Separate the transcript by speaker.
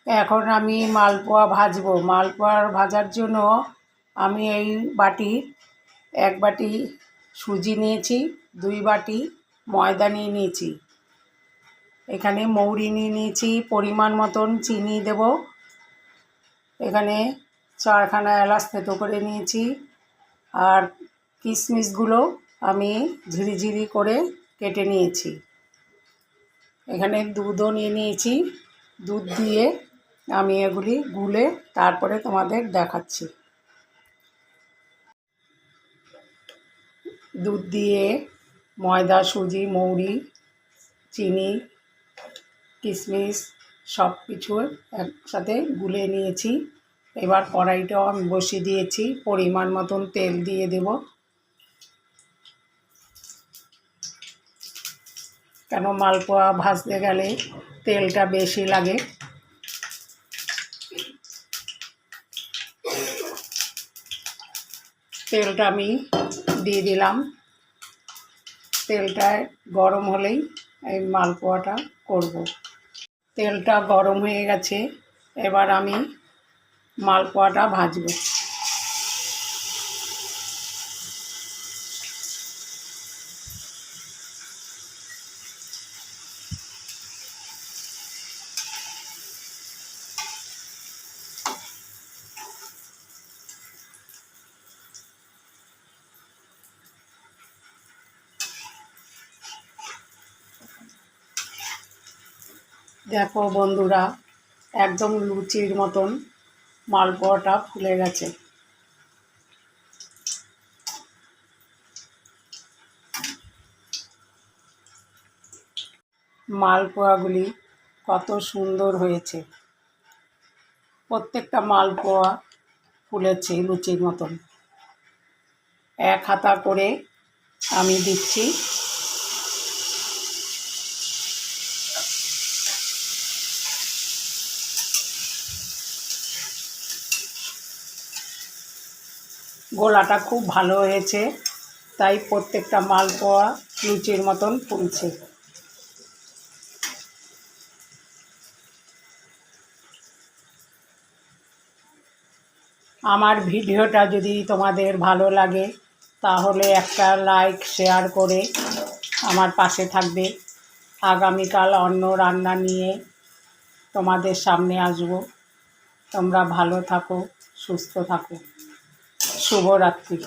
Speaker 1: এখন আমি মালপোয়া ভাজবো। মালপোয়া ভাজার জন্য আমি এই বাটির 1 বাটি সুজি নিয়েছি, 2 বাটি ময়দা নিয়ে নিয়েছি। এখানে মৌরি নিয়ে নিয়েছি, পরিমাণ মতন চিনি দেব। এখানে 4খানা এলাচ থেতো করে নিয়েছি। আর কিশমিশগুলো আমি ঝিরিঝিরি করে কেটে নিয়েছি। এখানে দুধও নিয়ে নিয়েছি। দুধ দিয়ে আমি এগুলি গুলে তারপরে তোমাদের দেখাচ্ছি। দুধ দিয়ে ময়দা, সুজি, মৌরি, চিনি, কিশমিশ সব কিছু একসাথে গুলে নিয়েছি। এবার কড়াইটাও আমি বসিয়ে দিয়েছি। পরিমাণ মতন তেল দিয়ে দেব, কেন মালপোয়া ভাজতে গেলে তেলটা বেশি লাগে। তেলটা আমি দিয়ে দিলাম। তেলটা গরম হলেই এই মালপোয়াটা করব। তেলটা গরম হয়ে গেছে, এবার আমি মালপোয়াটা ভাজবো। দেখো বন্ধুরা, একদম লুচির মতন মালপোয়াটা ফুলে গেছে। মালপোয়াগুলি কত সুন্দর হয়েছে। প্রত্যেকটা মালপোয়া ফুলেছে লুচির মতন। 1 হাতা করে আমি দিচ্ছি। গোলাটা খুব ভালো হয়েছে, তাই প্রত্যেকটা মালপোয়া লুচির মতন ফুলছে। আমার ভিডিওটা যদি তোমাদের ভালো লাগে তাহলে একটা লাইক, শেয়ার করে আমার পাশে থাকবে। আগামীকাল অন্য রান্না নিয়ে তোমাদের সামনে আসব। তোমরা ভালো থাকো, সুস্থ থাকো। শুভরাত্রি।